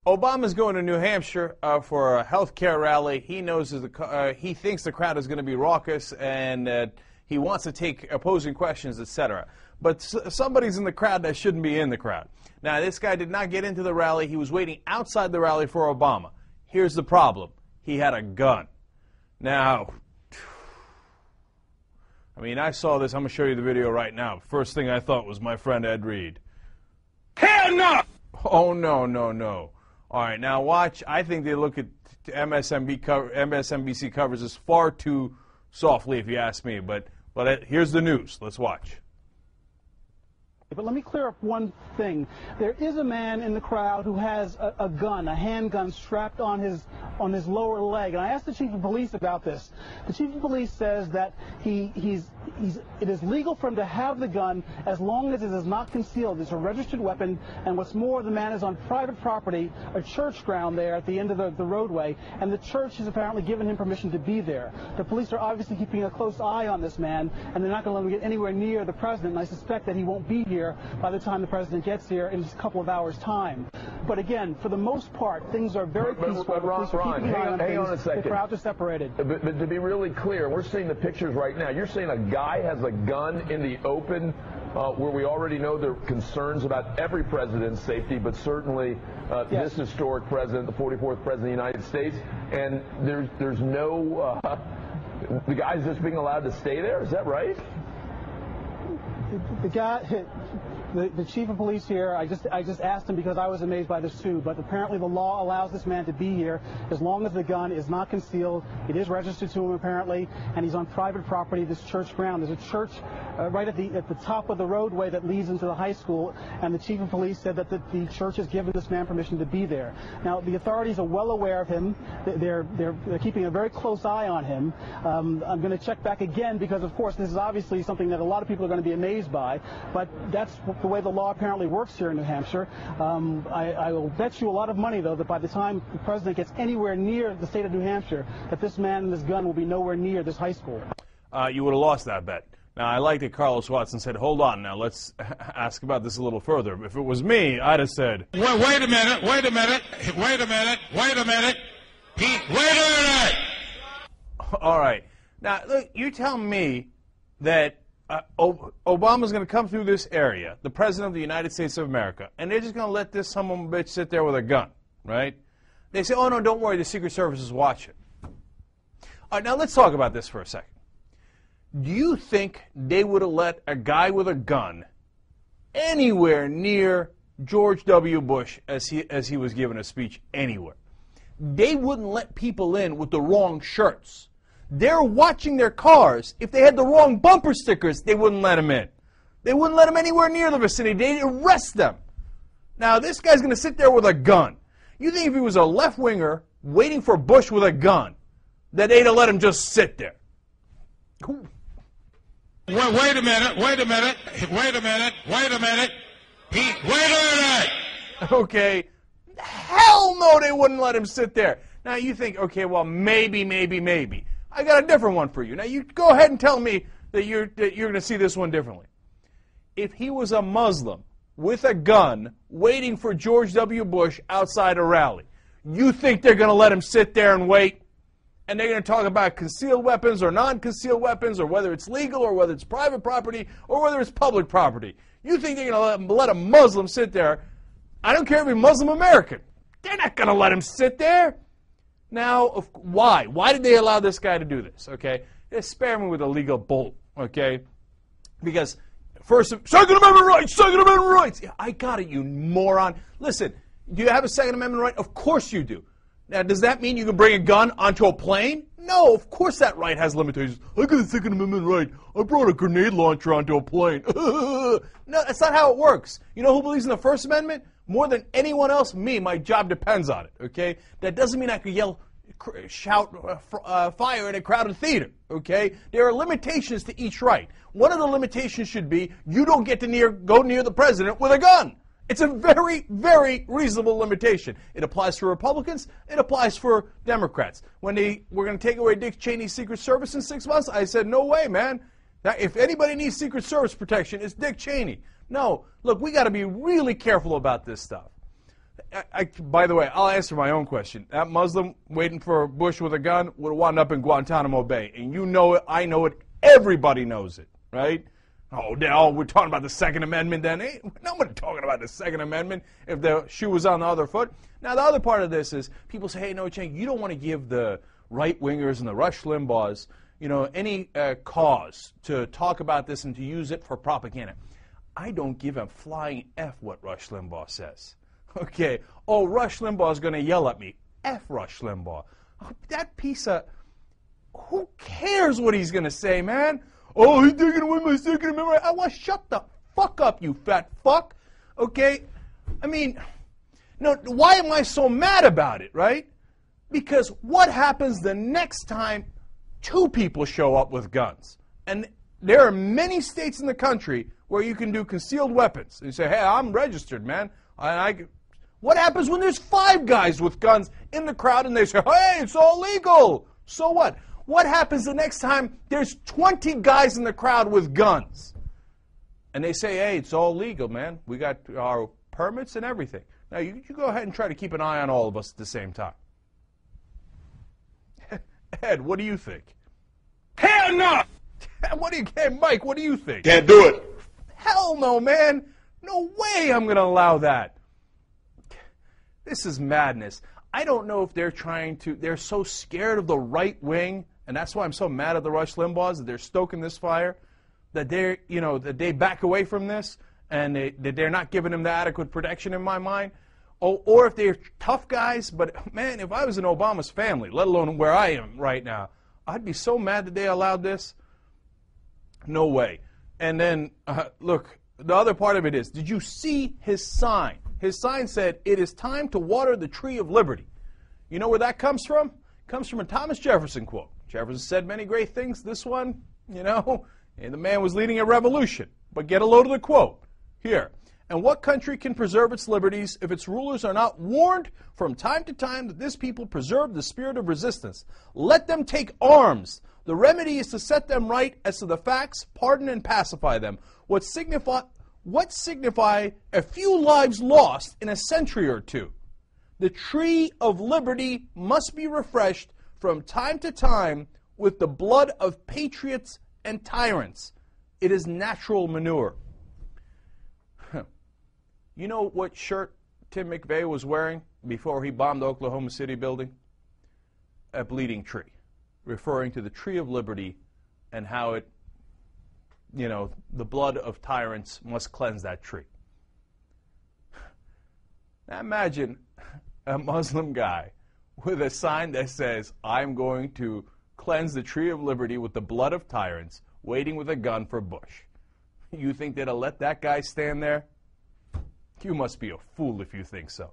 Obama's going to New Hampshire for a health care rally. He knows he thinks the crowd is going to be raucous, and he wants to take opposing questions, etc. But somebody's in the crowd that shouldn't be in the crowd. Now, this guy did not get into the rally. He was waiting outside the rally for Obama. Here's the problem. He had a gun. Now, I mean, I saw this. I'm going to show you the video right now. First thing I thought was my friend Ed Reed. Hell no! Oh, no, no, no. All right, now watch. I think they look at MSNBC covers as far too softly, if you ask me. But here's the news. Let's watch. But let me clear up one thing. There is a man in the crowd who has a gun, a handgun strapped on his lower leg. And I asked the chief of police about this. The chief of police says that it is legal for him to have the gun as long as it is not concealed. It's a registered weapon, and what's more, the man is on private property, a church ground there at the end of the roadway, and the church has apparently given him permission to be there. The police are obviously keeping a close eye on this man, and they're not going to let him get anywhere near the president, and I suspect that he won't be here by the time the president gets here in just a couple of hours' time. But again, for the most part, things are very peaceful. But Ron, hang on a second. The crowds are separated. But to be really clear, we're seeing the pictures right now. You're saying a guy has a gun in the open where we already know there are concerns about every president's safety, but certainly yes, this historic president, the 44th president of the United States, and there's no, the guy's just being allowed to stay there? Is that right? The guy, the chief of police here, I just asked him because I was amazed by this too, but apparently the law allows this man to be here as long as the gun is not concealed. It is registered to him apparently, and he's on private property, this church ground. There's a church right at the top of the roadway that leads into the high school, and the chief of police said that the church has given this man permission to be there. Now, the authorities are well aware of him. They're keeping a very close eye on him. I'm going to check back again because, of course, this is obviously something that a lot of people are going to be amazed by, but that's the way the law apparently works here in New Hampshire. I will bet you a lot of money, though, that by the time the president gets anywhere near the state of New Hampshire, that this man and this gun will be nowhere near this high school. You would have lost that bet. Now, I like that Carlos Watson said, hold on, now let's ask about this a little further. If it was me, I'd have said, wait a minute, wait a minute, wait a minute, wait a minute, Pete, wait a minute! All right. Now, look, you tell me that Obama's going to come through this area, the President of the United States of America, and they're just going to let this son of a bitch sit there with a gun, right? They say, oh, no, don't worry, the Secret Service is watching. All right, now let's talk about this for a second. Do you think they would have let a guy with a gun anywhere near George W. Bush as he was giving a speech anywhere? They wouldn't let people in with the wrong shirts. They're watching their cars. If they had the wrong bumper stickers, they wouldn't let them in. They wouldn't let them anywhere near the vicinity. They'd arrest them. Now, this guy's going to sit there with a gun. You think if he was a left-winger waiting for Bush with a gun, that they'd have let him just sit there? Wait a minute, wait a minute, wait a minute, wait a minute, Pete, wait a minute! Okay. Hell no, they wouldn't let him sit there. Now, you think, okay, well, maybe. I got a different one for you. Now, you go ahead and tell me that you're going to see this one differently. If he was a Muslim with a gun waiting for George W. Bush outside a rally, you think they're going to let him sit there and wait? And they're going to talk about concealed weapons or non-concealed weapons, or whether it's legal or whether it's private property or whether it's public property. You think they're going to let a Muslim sit there? I don't care if he's Muslim American. They're not going to let him sit there. Now, why? Why did they allow this guy to do this? Okay, just spare me with a legal bolt. Okay, because first, Second Amendment rights, Second Amendment rights. Yeah, I got it, you moron. Listen, do you have a Second Amendment right? Of course you do. Now, does that mean you can bring a gun onto a plane? No, of course that right has limitations. I got a Second Amendment right. I brought a grenade launcher onto a plane. No, that's not how it works. You know who believes in the First Amendment? More than anyone else, me. My job depends on it, okay? That doesn't mean I could shout fire in a crowded theater, okay? There are limitations to each right. One of the limitations should be you don't get to go near the president with a gun. It's a very, very reasonable limitation. It applies for Republicans. It applies for Democrats. When they were going to take away Dick Cheney's Secret Service in 6 months, I said, no way, man. If anybody needs Secret Service protection, it's Dick Cheney. No, look, we got to be really careful about this stuff. By the way, I'll answer my own question. That Muslim waiting for Bush with a gun would have wound up in Guantanamo Bay. And you know it, I know it, everybody knows it, right? Oh, now we're talking about the Second Amendment then. Ain't nobody talking about the Second Amendment if the shoe was on the other foot. Now, the other part of this is people say, hey, no, Cenk, you don't want to give the right-wingers and the Rush Limbaughs, any cause to talk about this and to use it for propaganda. I don't give a flying F what Rush Limbaugh says. Okay. Oh, Rush Limbaugh is going to yell at me. F Rush Limbaugh. Oh, that piece of... Who cares what he's going to say, man? Oh, he's taking away my Second Amendment. I want shut the fuck up, you fat fuck. Okay? I mean, no, why am I so mad about it, right? Because what happens the next time two people show up with guns? And there are many states in the country where you can do concealed weapons. And you say, hey, I'm registered, man. What happens when there's 5 guys with guns in the crowd and they say, hey, it's all legal? So what? What happens the next time there's 20 guys in the crowd with guns? And they say, hey, it's all legal, man. We got our permits and everything. Now, you go ahead and try to keep an eye on all of us at the same time. Ed, what do you think? Hell no! Mike, what do you think? Can't do it. Hell no, man. No way I'm going to allow that. This is madness. I don't know if they're so scared of the right wing, and that's why I'm so mad at the Rush Limbaughs, that they're stoking this fire, that they back away from this, and that they're not giving them the adequate protection in my mind. Or if they're tough guys, but man, if I was in Obama's family, let alone where I am right now, I'd be so mad that they allowed this. No way. And then, look, the other part of it is, did you see his sign? His sign said, it is time to water the tree of liberty. You know where that comes from? It comes from a Thomas Jefferson quote. Jefferson said many great things. This one, and the man was leading a revolution. But get a load of the quote. Here. And what country can preserve its liberties if its rulers are not warned from time to time that this people preserve the spirit of resistance? Let them take arms. The remedy is to set them right as to the facts, pardon and pacify them. What signify a few lives lost in a century or two? The tree of liberty must be refreshed from time to time with the blood of patriots and tyrants. It is natural manure. You know what shirt Tim McVeigh was wearing before he bombed the Oklahoma City building? A bleeding tree, referring to the tree of liberty and how it, the blood of tyrants must cleanse that tree. Now imagine a Muslim guy with a sign that says, I'm going to cleanse the tree of liberty with the blood of tyrants, waiting with a gun for Bush. You think they'd have let that guy stand there? You must be a fool if you think so.